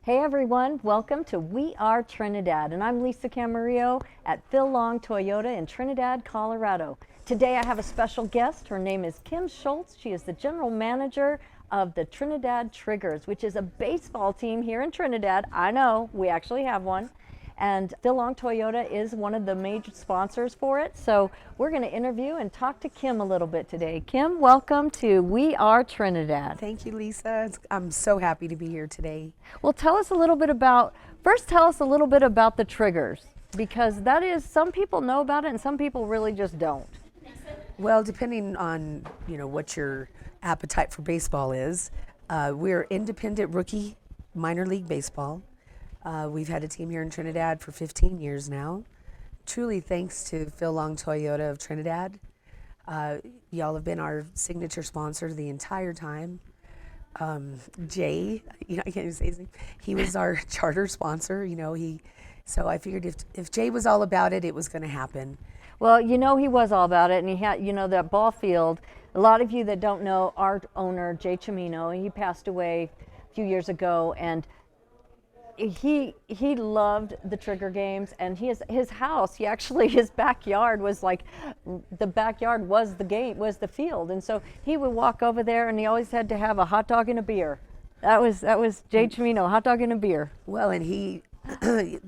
Hey everyone, welcome to We Are Trinidad, and I'm Lisa Camarillo at Phil Long Toyota in Trinidad, Colorado. Today I have a special guest. Her name is Kim Schulz. She is the general manager of the Trinidad Triggers, which is a baseball team here in Trinidad. I know, we actually have one. And Phil Long Toyota is one of the major sponsors for it. So we're going to interview and talk to Kim a little bit today. Kim, welcome to We Are Trinidad. Thank you, Lisa. I'm so happy to be here today. Well, tell us a little bit about, first tell us a little bit about the triggers, because that is, some people know about it and some people really just don't. Well, depending on what your appetite for baseball is, we're independent rookie minor league baseball. We've had a team here in Trinidad for 15 years now. Truly thanks to Phil Long Toyota of Trinidad. Y'all have been our signature sponsor the entire time. Jay, I can't even say his name. He was our charter sponsor. So I figured if Jay was all about it, it was going to happen. Well, he was all about it, and he had, that ball field. A lot of you that don't know, our owner, Jay Chimino, he passed away a few years ago, and he loved the trigger games, and his house, his backyard was like, the backyard was the field, and so he would walk over there, and he always had to have a hot dog and a beer. That was Jay Chimino, hot dog and a beer. Well, and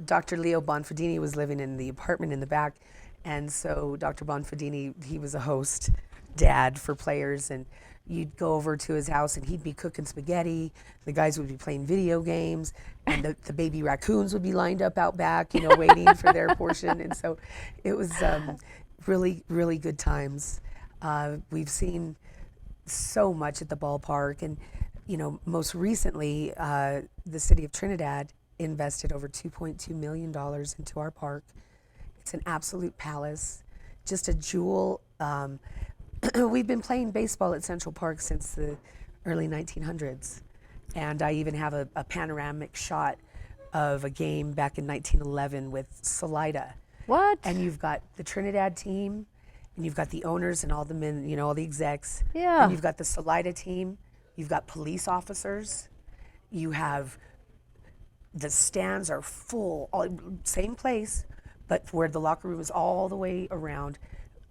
Dr. Leo Bonfadini was living in the apartment in the back, and so Dr. Bonfadini, he was a host dad for players, and you'd go over to his house and he'd be cooking spaghetti, the guys would be playing video games, and the baby raccoons would be lined up out back, waiting for their portion. And so it was really, really good times. We've seen so much at the ballpark, and most recently the city of Trinidad invested over $2.2 million into our park. It's an absolute palace, just a jewel. We've been playing baseball at Central Park since the early 1900s. And I even have a panoramic shot of a game back in 1911 with Salida. What? And you've got the Trinidad team, and you've got the owners and all the men, all the execs. Yeah. And you've got the Salida team. You've got police officers. You have, the stands are full, same place, but where the locker room is all the way around.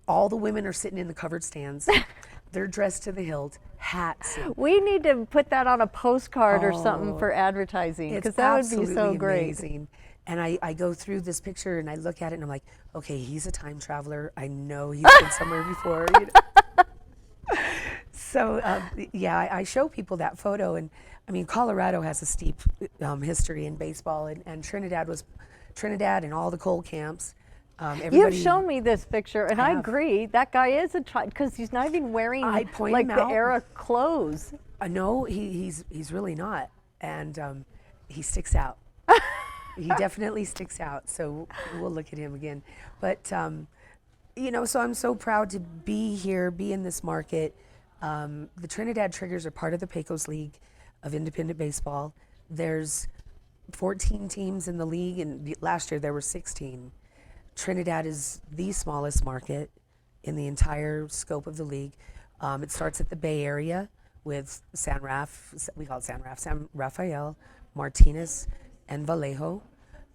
All the women are sitting in the covered stands. They're dressed to the hilt, hats. We need to put that on a postcard or something for advertising, because that would be so great. Amazing. And I go through this picture and I look at it and I'm like, okay, he's a time traveler. I know he's been somewhere before. So I show people that photo, and I mean, Colorado has a steep history in baseball, and Trinidad and all the coal camps. You've shown me this picture, and I agree. That guy is because he's not even wearing like the era clothes. No, he's really not, and he sticks out. He definitely sticks out. So we'll look at him again. But so I'm so proud to be here, be in this market. The Trinidad Triggers are part of the Pecos League of Independent Baseball. There's 14 teams in the league, and last year there were 16. Trinidad is the smallest market in the entire scope of the league. It starts at the Bay Area with San Rafael, Martinez, and Vallejo.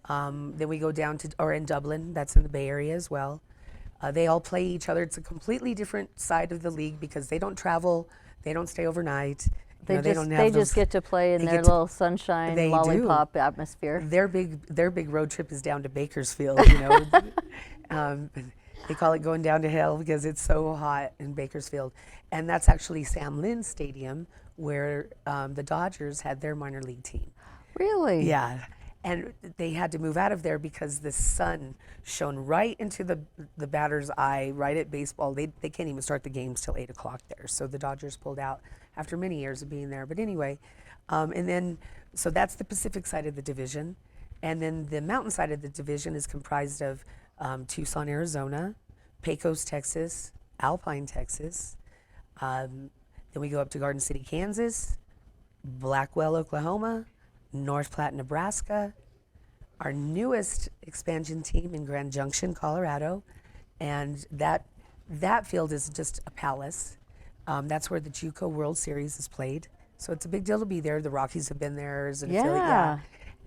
Then we go down in Dublin, that's in the Bay Area as well. They all play each other. It's a completely different side of the league because they don't travel, they don't stay overnight. They just get to play in their little sunshine lollipop atmosphere. Their big road trip is down to Bakersfield. They call it going down to hell because it's so hot in Bakersfield, and that's actually Sam Lynn Stadium where the Dodgers had their minor league team. Really? Yeah, and they had to move out of there because the sun shone right into the batter's eye, right at baseball. They can't even start the games till 8 o'clock there. So the Dodgers pulled out after many years of being there. But anyway, and then, so that's the Pacific side of the division. And then the mountain side of the division is comprised of Tucson, Arizona, Pecos, Texas, Alpine, Texas. Then we go up to Garden City, Kansas, Blackwell, Oklahoma, North Platte, Nebraska, our newest expansion team in Grand Junction, Colorado, and that field is just a palace. That's where the JUCO World Series is played. So it's a big deal to be there. The Rockies have been there as an affiliate. Yeah.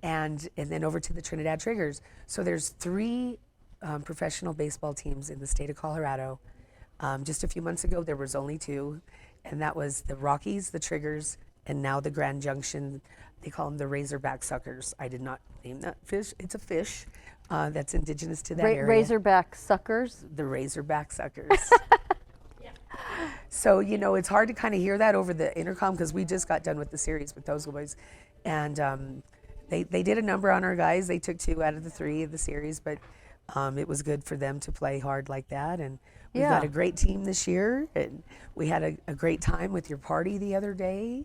and then over to the Trinidad Triggers. So there's 3 professional baseball teams in the state of Colorado. Just a few months ago, there was only 2, and that was the Rockies, the Triggers, and now the Grand Junction. They call them the Razorback Suckers. I did not name that fish. It's a fish that's indigenous to that area. Razorback Suckers. The Razorback Suckers. So, you know, it's hard to kind of hear that over the intercom because we just got done with the series with those boys. And they did a number on our guys. They took 2 out of the 3 of the series, but it was good for them to play hard like that. And we've got a great team this year. And we had a great time with your party the other day.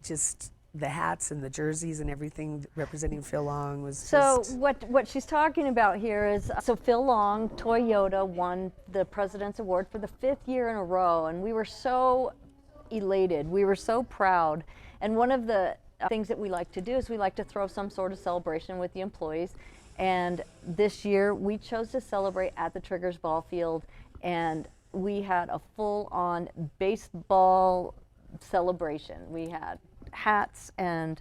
Just the hats and the jerseys and everything representing Phil Long was So just... what she's talking about here is, so Phil Long, Toyota, won the President's Award for the 5th year in a row, and we were so elated. We were so proud. And one of the things that we like to do is we like to throw some sort of celebration with the employees. And this year we chose to celebrate at the Triggers ball field, and we had a full-on baseball celebration. We had hats and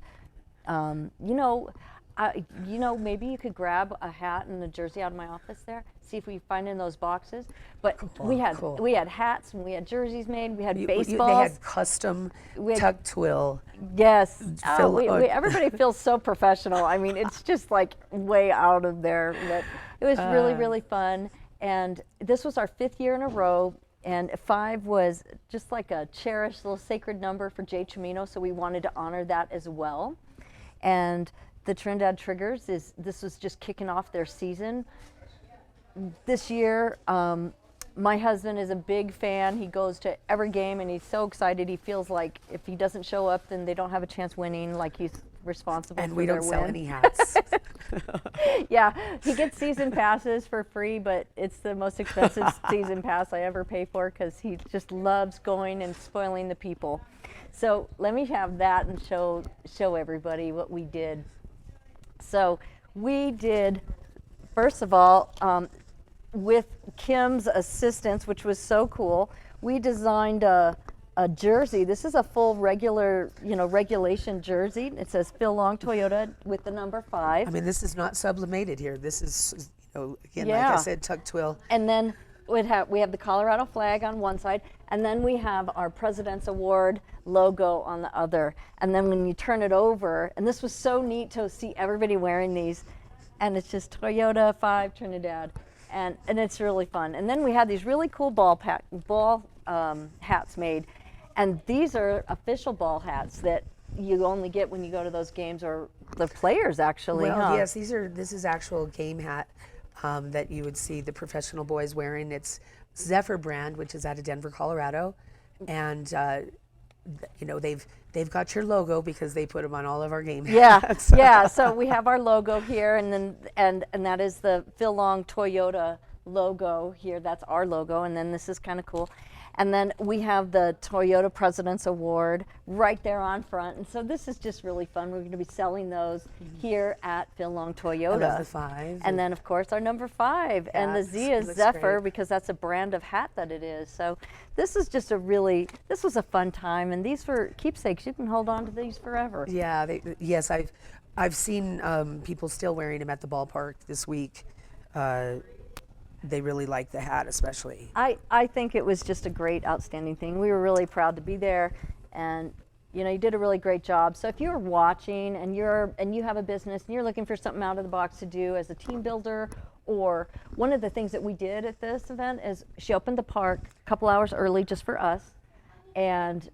maybe you could grab a hat and a jersey out of my office there, see if we find in those boxes. But we had hats and we had jerseys made. We had baseballs. They had custom tuck twill. Yes. Everybody feels so professional. I mean, it's just like way out of there. But it was really, really fun. And this was our 5th year in a row. And 5 was just like a cherished little sacred number for Jay Chimino, so we wanted to honor that as well. And the Trinidad Triggers, this was just kicking off their season. This year, my husband is a big fan. He goes to every game and he's so excited. He feels like if he doesn't show up, then they don't have a chance winning, like he's responsible for their win. And we don't sell any hats. Yeah, he gets season passes for free, but it's the most expensive season pass I ever pay for because he just loves going and spoiling the people. So let me have that and show everybody what we did. So we did, first of all, with Kim's assistance, which was so cool, we designed a jersey. This is a full regulation jersey. It says Phil Long Toyota with the number 5. I mean, this is not sublimated here. This is, again, like I said, tuck twill. And then we have the Colorado flag on one side, and then we have our President's Award logo on the other. And then when you turn it over, and this was so neat to see everybody wearing these, and it's just Toyota 5 Trinidad, and it's really fun. And then we had these really cool ball hats made. And these are official ball hats that you only get when you go to those games, or the players actually. Well, yes, this is actual game hat that you would see the professional boys wearing. It's Zephyr brand, which is out of Denver, Colorado, and they've got your logo because they put them on all of our game hats. Yeah. So we have our logo here, and then and that is the Phil Long Toyota logo here. That's our logo, and then this is kind of cool. And then we have the Toyota President's Award right there on front. And so this is just really fun. We're going to be selling those here at Phil Long Toyota. I love the 5. And then, of course, our number 5. And the Z is Zephyr because that's a brand of hat that it is. So this is just this was a fun time. And these were keepsakes. You can hold on to these forever. Yeah, yes, I've seen people still wearing them at the ballpark this week. They really like the hat, especially. I think it was just a great, outstanding thing. We were really proud to be there, and you did a really great job. So if you're watching and you have a business and you're looking for something out of the box to do as a team builder, or one of the things that we did at this event is she opened the park a couple hours early just for us, and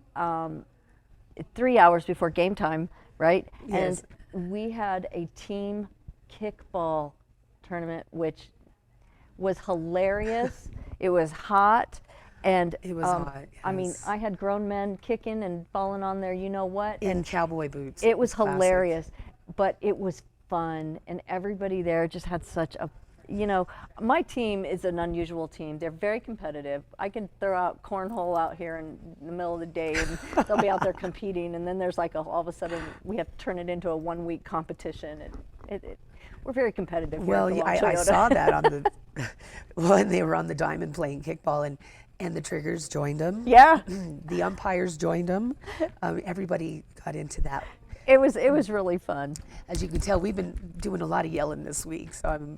3 hours before game time, right? Yes. And we had a team kickball tournament, which was hilarious. It was hot, and it was hot. Yes. I mean, I had grown men kicking and falling on their, in cowboy boots. It was hilarious, but it was fun, and everybody there just had such a, my team is an unusual team. They're very competitive. I can throw out cornhole out here in the middle of the day, and they'll be out there competing, and then there's like all of a sudden we have to turn it into a 1-week competition. We're very competitive. Well, I saw that on when they were on the diamond playing kickball, and the Triggers joined them. Yeah. The umpires joined them. Everybody got into that. It was really fun. As you can tell, we've been doing a lot of yelling this week, so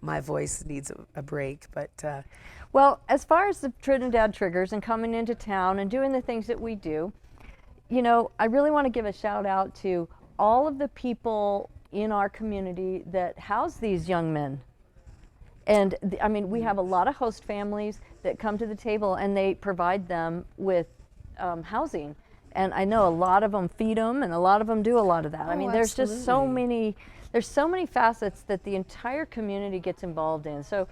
my voice needs a break. But Well, as far as the Trinidad Triggers and coming into town and doing the things that we do, you know, I really want to give a shout out to all of the people in our community that house these young men. And I mean, we have a lot of host families that come to the table and they provide them with housing. And I know a lot of them feed them and a lot of them do a lot of that. I mean, there's just so many facets that the entire community gets involved in. So,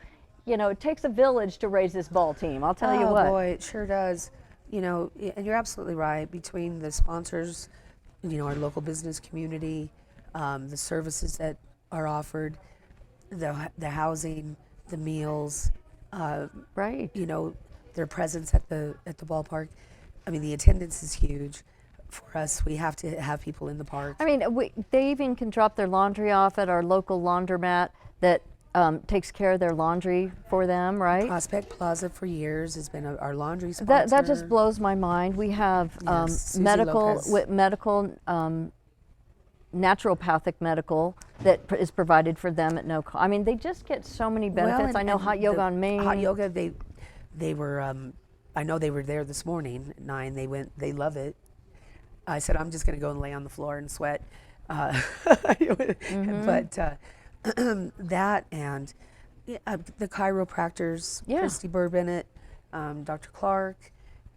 you know, it takes a village to raise this ball team. I'll tell you what. Oh boy, it sure does. You know, and you're absolutely right. Between the sponsors, you know, our local business community, the services that are offered, the housing, the meals, Right. you know, their presence at the ballpark. I mean, the attendance is huge. For us, we have to have people in the park. I mean, they even can drop their laundry off at our local laundromat that takes care of their laundry for them, right? Prospect Plaza for years has been our laundry sponsor. That just blows my mind. We have Yes, medical Susie Lopez. Naturopathic medical that is provided for them at no cost. I mean, they just get so many benefits. I know Hot Yoga on Main. Hot Yoga, they were. I know they were there this morning at 9. They went. They love it. I said, I'm just going to go and lay on the floor and sweat. But that and the chiropractors, Yeah. Christy Burbennett, Dr. Clark,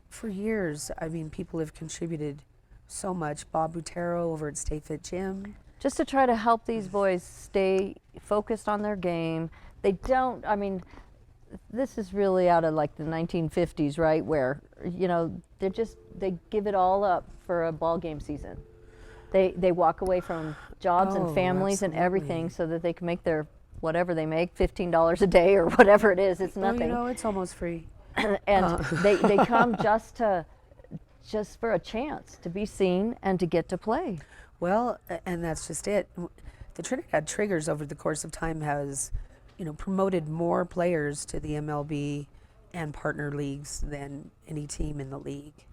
for years. I mean, people have contributed so much. Bob Butero over at Stay Fit Gym. Just to try to help these boys stay focused on their game. They don't, I mean, this is really out of like the 1950s, right? Where, you know, they give it all up for a ball game season. They walk away from jobs and families and everything so that they can make their, whatever they make, $15 a day or whatever it is. It's nothing. Well, you know, it's almost free. And they come just for a chance to be seen and to get to play. Well, and that's just it. The Trinidad Triggers over the course of time has, you know, promoted more players to the MLB and partner leagues than any team in the league.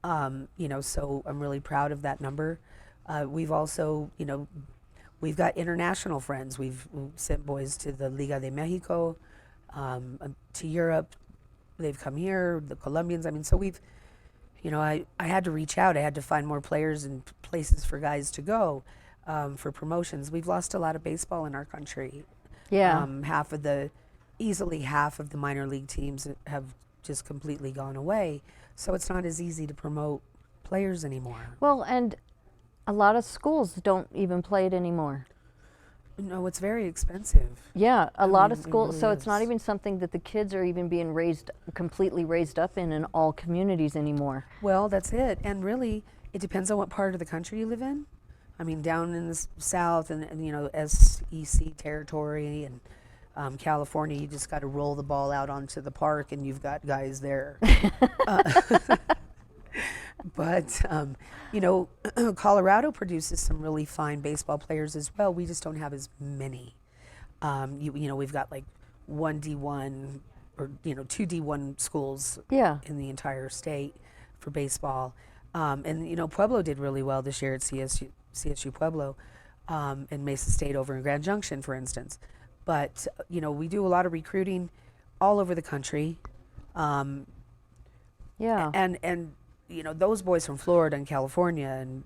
You know, so I'm really proud of that number. We've also, you know, we've got international friends. We've sent boys to the Liga de Mexico, to Europe. They've come here, the Colombians. I mean, so we've, you know, I had to reach out. I had to find more players and places for guys to go for promotions. We've lost a lot of baseball in our country. Yeah. Easily half of the minor league teams have just completely gone away. So it's not as easy to promote players anymore. Well, and a lot of schools don't even play it anymore. No, it's very expensive. Yeah, a lot of it schools, really so it's not is. even something that the kids are even being completely raised up in all communities anymore. Well, that's it. And really, it depends on what part of the country you live in. I mean, down in the south and you know, SEC territory and California, you just got to roll the ball out onto the park and you've got guys there. But, you know, Colorado produces some really fine baseball players as well. We just don't have as many. You know, we've got like one D1 or, you know, 2 D1 schools in the entire state for baseball. And, you know, Pueblo did really well this year at CSU Pueblo and Mesa State over in Grand Junction, for instance. But, you know, we do a lot of recruiting all over the country. And you know, those boys from Florida and California and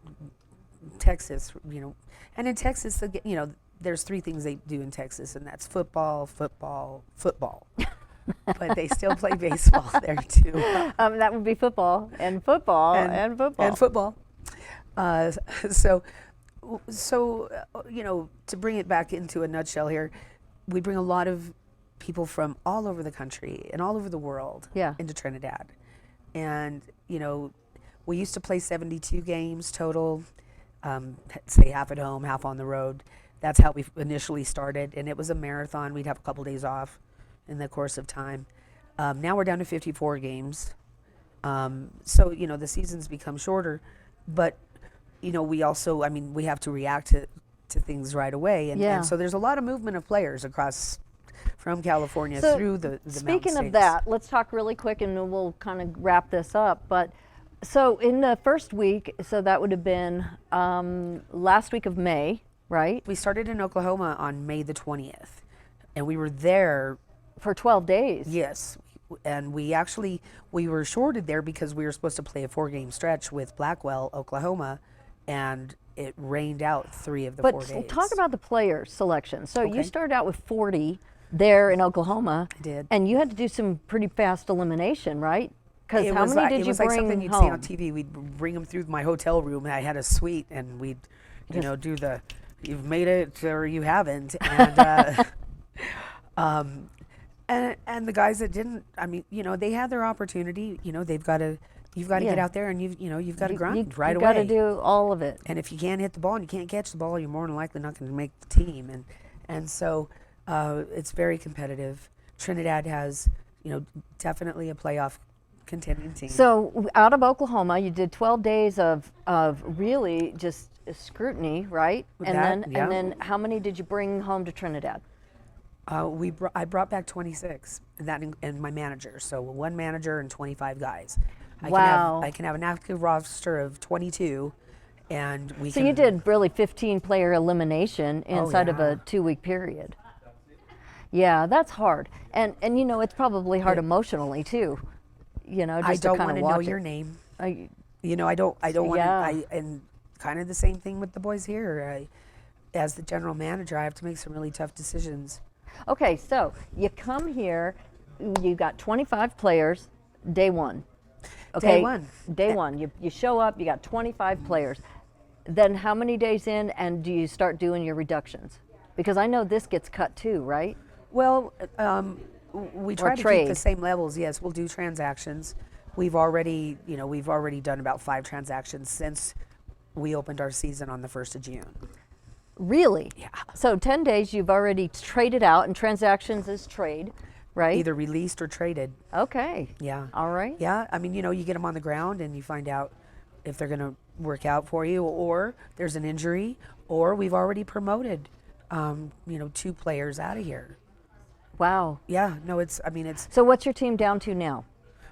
Texas, you know, and in Texas, you know, there's 3 things they do in Texas, and that's football, football, football. But they still play baseball there too. That would be football and football and football. And football. So, you know, to bring it back into a nutshell here, we bring a lot of people from all over the country and all over the world into Trinidad. And, you know, we used to play 72 games total, say half at home, half on the road. That's how we initially started. And it was a marathon. We'd have a couple days off in the course of time. Now we're down to 54 games. So, you know, the seasons become shorter. But, you know, we also, I mean, we have to react to things right away. And so there's a lot of movement of players across from California through the Speaking mountain of states. that, let's talk really quick and we'll kind of wrap this up. But So in the first week, so that would have been last week of May, right? We started in Oklahoma on May the 20th, and we were there. For 12 days. Yes, and we were shorted there because we were supposed to play a 4-game stretch with Blackwell, Oklahoma, and it rained out 3 of the 4 days. But talk about the player selection. So you Okay. started out with 40 there in Oklahoma. I did. And you had to do some pretty fast elimination, right? Because It how was many like, did it you was like bring something you'd home? see on TV. We'd bring them through my hotel room. I had a suite, and we'd, do the, you've made it or you haven't. And, and the guys that didn't, I mean, they had their opportunity. You've got to get out there and you've got to grind right you away. got to do all of it. And if you can't hit the ball and you can't catch the ball, you're more than likely not going to make the team. And so it's very competitive. Trinidad has, definitely a playoff contending team. So out of Oklahoma, you did 12 days of really just scrutiny, right? And then how many did you bring home to Trinidad? I brought back 26, and my manager. So 1 manager and 25 guys. Wow. I can have an active roster of 22, and we So can. you did really 15-player elimination inside of a 2-week period. Yeah, that's hard, and it's probably hard emotionally too. Just I don't want to know your name. I don't want to. And kind of the same thing with the boys here. As the general manager, I have to make some really tough decisions. Okay, so you come here, you got 25 players, day one. Okay, Day one. You show up, you got 25 players. Then how many days in, and do you start doing your reductions? Because I know this gets cut too, right? Well, we try to trade. keep the same levels. Yes, we'll do transactions. We've already done about 5 transactions since we opened our season on the 1st of June. Really? Yeah. So 10 days you've already traded out, and transactions is trade, right? Either released or traded. Okay. Yeah. All right. Yeah, I mean, you get them on the ground and you find out if they're going to work out for you, or there's an injury, or we've already promoted, 2 players out of here. Wow. Yeah, no, it's. So what's your team down to now?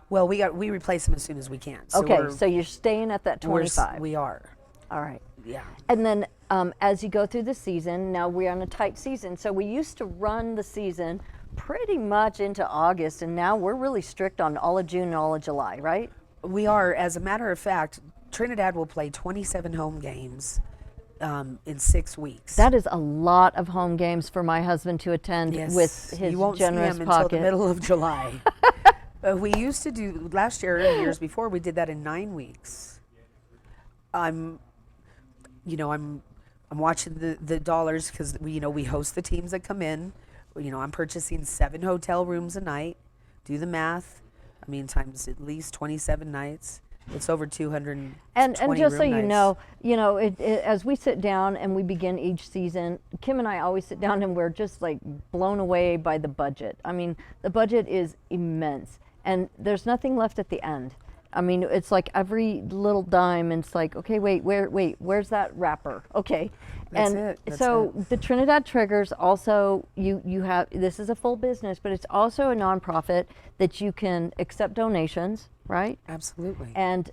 Well, we replace them as soon as we can. So Okay, so you're staying at that 25. We are. All right. Yeah. And then as you go through the season, now we're on a tight season. So we used to run the season pretty much into August, and now we're really strict on all of June and all of July, right? We are. As a matter of fact, Trinidad will play 27 home games in 6 weeks. That is a lot of home games for my husband to attend with his you won't generous see him pocket. until the middle of July. We used to do last year and years before. We did that in 9 weeks. I'm watching the dollars because we host the teams that come in. I'm purchasing 7 hotel rooms a night. Do the math. I mean, times at least 27 nights. It's over 220 And just so room you nights. know, as we sit down and we begin each season, Kim and I always sit down and we're just like blown away by the budget. I mean, the budget is immense, and there's nothing left at the end. I mean, it's like every little dime, and it's like, okay, where's that wrapper? Okay. That's So it. the Trinidad Triggers also, you have, this is a full business, but it's also a nonprofit that you can accept donations, right? Absolutely. And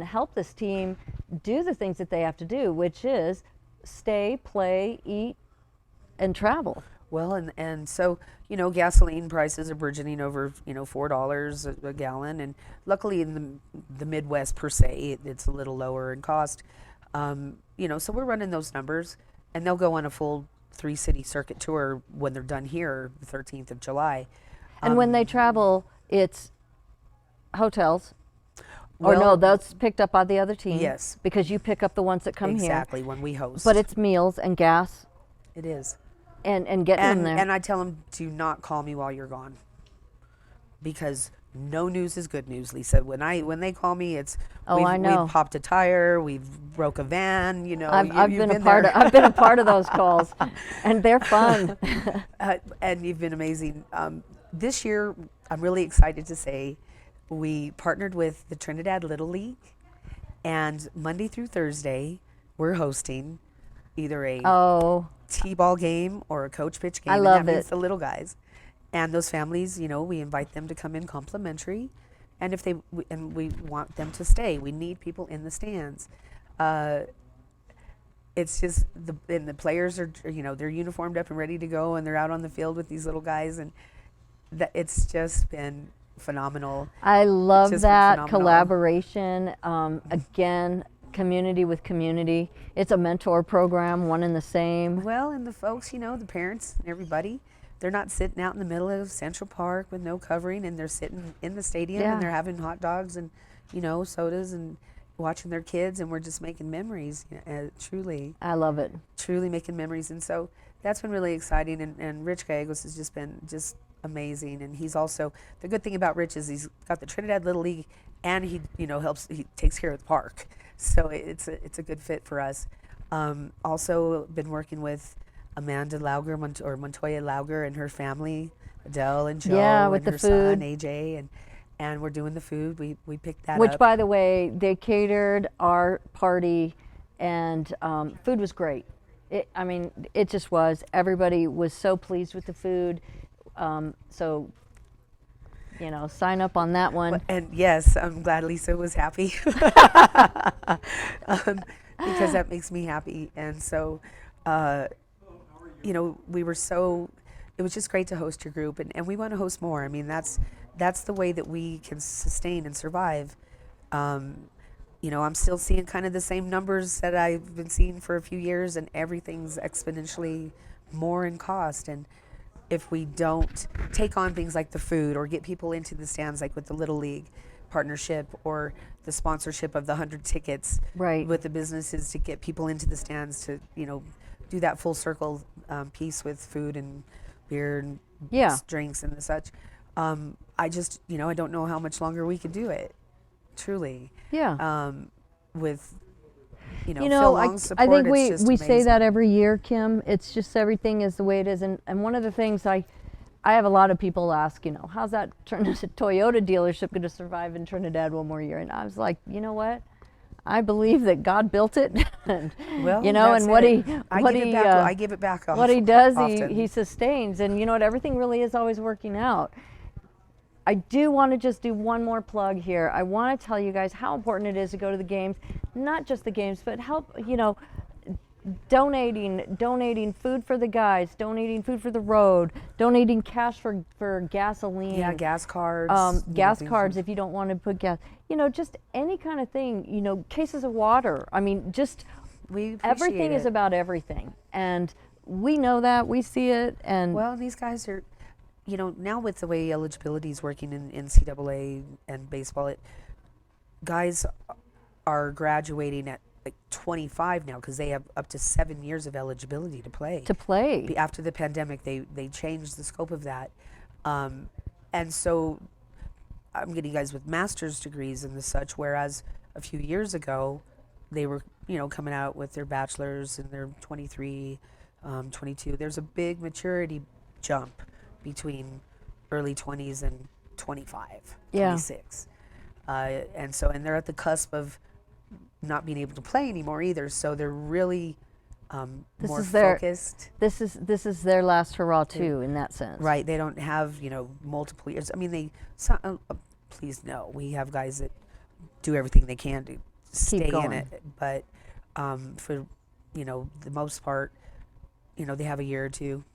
help this team do the things that they have to do, which is stay, play, eat, and travel. Well, and so, gasoline prices are burgeoning over, $4 a gallon. And luckily in the Midwest per se, it's a little lower in cost. So we're running those numbers, and they'll go on a full 3-city circuit tour when they're done here, the 13th of July. And when they travel, it's hotels. Or Well, no, that's picked up by the other team. Yes. Because you pick up the ones that come here. Exactly, when we host. But it's meals and gas It is. and getting them there. And I tell them, do not call me while you're gone. Because no news is good news, Lisa. When they call me, it's I know. we've popped a tire, we've broke a van. I've you've been a part of those calls, and they're fun. And you've been amazing. This year, I'm really excited to say we partnered with the Trinidad Little League, and Monday through Thursday, we're hosting either a T-ball game or a coach pitch game. I love and that means it. the little guys. And those families, we invite them to come in complimentary, and if and we want them to stay. We need people in the stands. It's just and the players are, they're uniformed up and ready to go, and they're out on the field with these little guys, and it's just been phenomenal. I love that phenomenal. collaboration. Again, community with community. It's a mentor program, one and the same. Well, and the folks, the parents and everybody, they're not sitting out in the middle of Central Park with no covering, and they're sitting in the stadium and they're having hot dogs and, sodas and watching their kids, and we're just making memories. Truly. I love it. Truly making memories. And so that's been really exciting. And Rich Gallegos has just been amazing. And he's also, the good thing about Rich is he's got the Trinidad Little League, and he, he takes care of the park. So it's a good fit for us. Also been working with Amanda Lauger, Montoya Lauger, and her family, Adele and Joe, with and the her food. son AJ, and we're doing the food. We picked that Which, up. by the way, they catered our party, and food was great. It just was. Everybody was so pleased with the food. So, sign up on that one. And yes, I'm glad Lisa was happy because that makes me happy. And so, we were it was just great to host your group, and we want to host more. I mean, that's the way that we can sustain and survive. I'm still seeing kind of the same numbers that I've been seeing for a few years, and everything's exponentially more in cost. And if we don't take on things like the food, or get people into the stands, like with the Little League partnership, or the sponsorship of the 100 tickets with the businesses to get people into the stands to, do that full circle piece with food and beer and drinks and such. I just, I don't know how much longer we could do it. Truly. Yeah. With, Phil Long's support, I think we amazing. say that every year, Kim. It's just everything is the way it is. And one of the things I have a lot of people ask, how's that Toyota dealership going to survive in Trinidad one more year? And I was like, you know what? I believe that God built it, and and I give it back. What he does, often. he sustains, and everything really is always working out. I do want to just do one more plug here. I want to tell you guys how important it is to go to the games, not just the games, but help, donating food for the guys, donating food for the road, donating cash for gasoline. Yeah, gas cards. Gas cards if you don't want to put gas. Just any kind of thing, cases of water. Everything is about everything. And we know that, we see it. And well, these guys are, now with the way eligibility is working in NCAA and baseball, guys are graduating at like 25 now, because they have up to 7 years of eligibility to play. After the pandemic, they changed the scope of that. And so I'm getting guys with master's degrees and such, whereas a few years ago, they were, coming out with their bachelor's and they're 23, 22. There's a big maturity jump between early 20s and 25, 26. And they're at the cusp of not being able to play anymore either. So they're really more focused. This is their last hurrah too, in that sense. Right. They don't have, multiple years. Please no. We have guys that do everything they can to stay in it. But for, the most part, they have a year or two.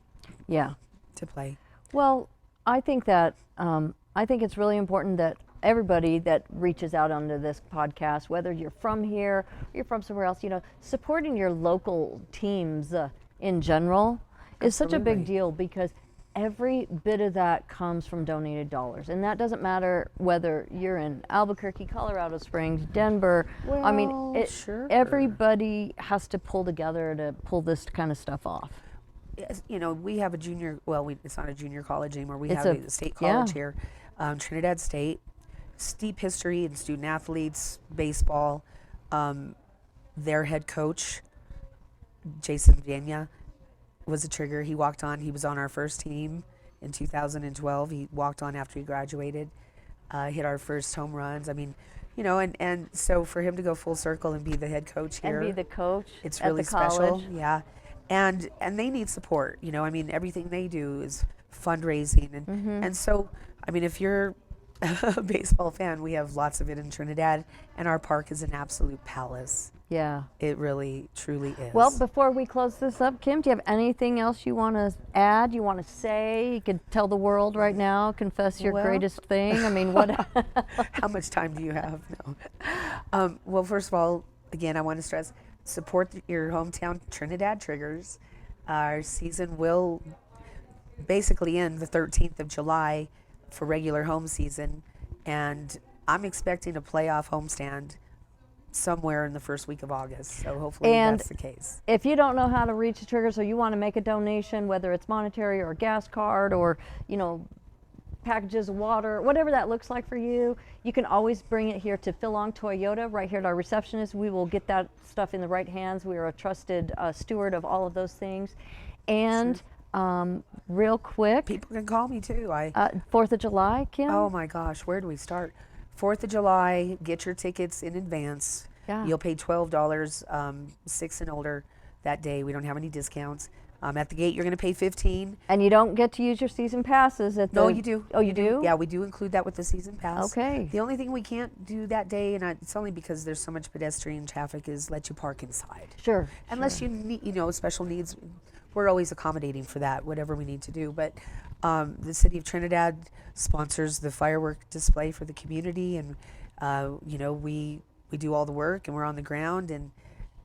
Yeah. To play. Well, I think that I think it's really important that everybody that reaches out onto this podcast, whether you're from here or you're from somewhere else, supporting your local teams in general is such a big deal, because every bit of that comes from donated dollars. And that doesn't matter whether you're in Albuquerque, Colorado Springs, Denver. Well, sure. Everybody has to pull together to pull this kind of stuff off. We have a junior, it's not a junior college anymore. We have a state college here, Trinidad State. Steep history in student athletes, baseball. Their head coach, Jason Vena, was a trigger. He walked on. He was on our first team in 2012. He walked on after he graduated, hit our first home runs. And so for him to go full circle and be the head coach here. And be the coach it's at really the college. Special. Yeah. And they need support. Everything they do is fundraising. And so, if you're a baseball fan, we have lots of it in Trinidad, and our park is an absolute palace. Yeah. It really, truly is. Well, before we close this up, Kim, do you have anything else you want to add? You want to say? You could tell the world right now, confess your Well- greatest thing. I mean, what? How much time do you have? No. Well, first of all, again, I want to stress, support your hometown Trinidad Triggers. Our season will basically end the 13th of July for regular home season, and I'm expecting a playoff homestand somewhere in the first week of August. So hopefully And that's the case. If you don't know how to reach the Triggers, or you want to make a donation, whether it's monetary or a gas card or, packages of water, whatever that looks like for you, you can always bring it here to Phil Long Toyota, right here at our receptionist. We will get that stuff in the right hands. We are a trusted steward of all of those things. And real quick, People can call me too. 4th of July, Kim? Oh my gosh, where do we start? 4th of July, get your tickets in advance. Yeah. You'll pay $12, 6 and older that day. We don't have any discounts. At the gate, you're going to pay $15. And you don't get to use your season passes at the... No, you do. Oh, you do? Yeah, we do include that with the season pass. Okay. The only thing we can't do that day, and it's only because there's so much pedestrian traffic, is let you park inside. Sure. Unless you need, special needs, we're always accommodating for that, whatever we need to do. But the city of Trinidad sponsors the firework display for the community, and we do all the work, and we're on the ground, and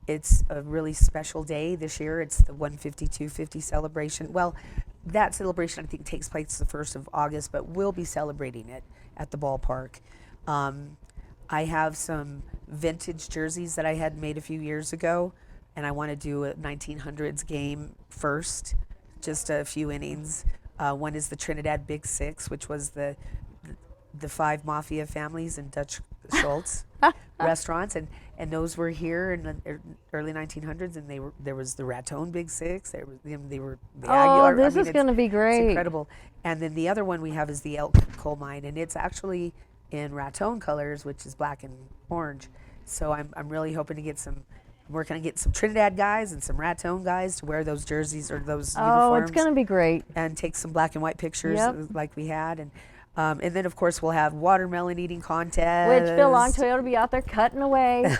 it's a really special day this year. It's the 150-250 celebration. Well, that celebration I think takes place the 1st of August, but we'll be celebrating it at the ballpark. I have some vintage jerseys that I had made a few years ago, and I want to do a 1900s game first, just a few innings. One is the Trinidad Big Six, which was the 5 mafia families in Dutch Schulz restaurants, and those were here in the early 1900s, and there was the Raton Big Six. They were the Aguilar. This is going to be great. It's incredible. And then the other one we have is the Elk Coal Mine, and it's actually in Raton colors, which is black and orange. So I'm really hoping to get some. We're going to get some Trinidad guys and some Raton guys to wear those jerseys or those uniforms. It's going to be great. And take some black and white pictures Yep. like we had. And then, of course, we'll have watermelon eating contest. Which Phil Long Toyota will be out there cutting away.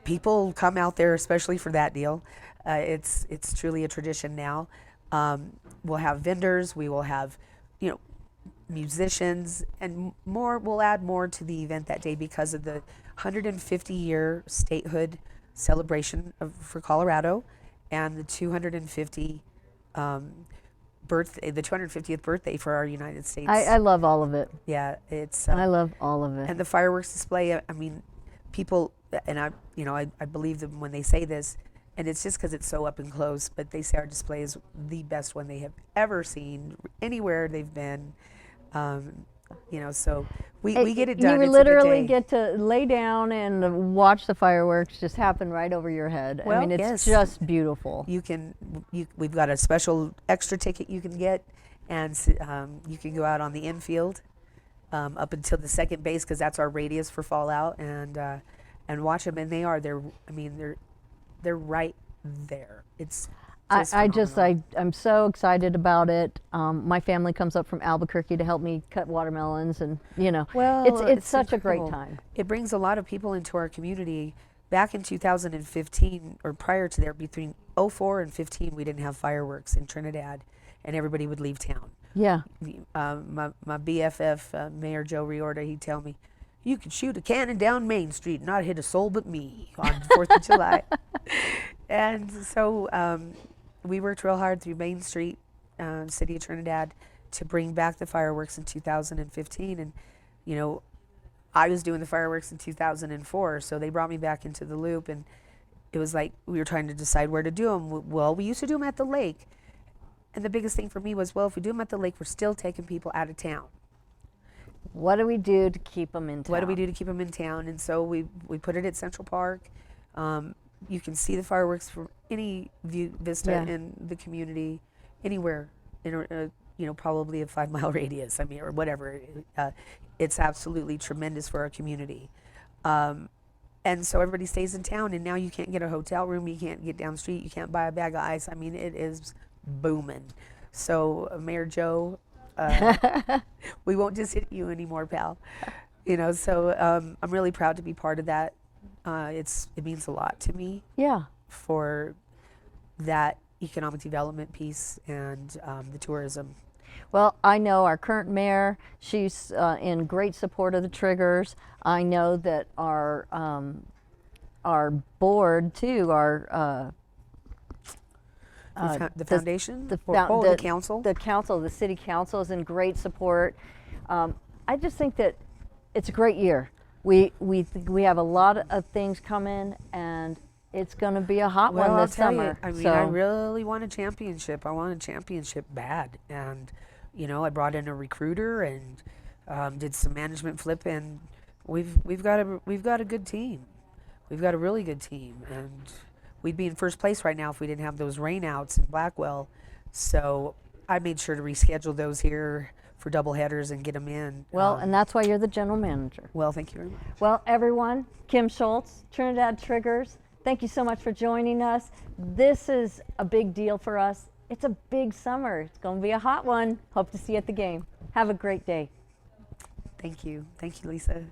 People come out there especially for that deal. It's truly a tradition now. We'll have vendors. We will have, musicians, and more. We'll add more to the event that day because of the 150-year statehood celebration for Colorado, and the 250 birthday, the 250th birthday for our United States. I love all of it. Yeah, it's. I love all of it. And the fireworks display. I mean, people, and I believe them when they say this, and it's just because it's so up and close. But they say our display is the best one they have ever seen anywhere they've been. So we get it done. You It's a good literally day. get to lay down and watch the fireworks just happen right over your head. I Well, mean, it's yes. just beautiful. We've got a special extra ticket you can get, and you can go out on the infield up until the second base, because that's our radius for fallout, and watch them. And they're right there. It's I'm so excited about it. My family comes up from Albuquerque to help me cut watermelons, and Well, it's such a great incredible. time. It brings a lot of people into our community. Back in 2015, or prior to there, between 04 and 15, we didn't have fireworks in Trinidad, and everybody would leave town. Yeah. My BFF, Mayor Joe Riorda, he'd tell me, "You could shoot a cannon down Main Street and not hit a soul but me on 4th of July." And so we worked real hard through Main Street, City of Trinidad, to bring back the fireworks in 2015. And, I was doing the fireworks in 2004, so they brought me back into the loop. And it was like we were trying to decide where to do them. Well, we used to do them at the lake. And the biggest thing for me was, well, if we do them at the lake, we're still taking people out of town. What do we do to keep them in town? What do we do to keep them in town? And so we put it at Central Park. You can see the fireworks from any vista Yeah. in the community, anywhere in probably a 5-mile radius. Or whatever. It's absolutely tremendous for our community. And so everybody stays in town, and now you can't get a hotel room, you can't get down the street, you can't buy a bag of ice. It is booming. So Mayor Joe We won't just hit you anymore, pal. You know, so I'm really proud to be part of that. It means a lot to me Yeah. for that economic development piece and the tourism. Well, I know our current mayor, she's in great support of the Triggers. I know that our board too, our The foundation? the The council? the council, the city council is in great support. I just think that it's a great year. We have a lot of things coming, and it's going to be a hot Well, one I'll this tell you, summer. I mean, so, I really want a championship. I want a championship bad. And, you know, I brought in a recruiter and did some management flip, and we've got a good team. We've got a really good team, and we'd be in first place right now if we didn't have those rainouts in Blackwell. So I made sure to reschedule those here for double headers and get them in. well, and that's why you're the general manager. Well, thank you very much. Well, everyone, Kim Schulz, Trinidad Triggers, thank you so much for joining us. This is a big deal for us. It's a big summer. It's going to be a hot one. Hope to see you at the game. Have a great day. Thank you. Thank you, Lisa.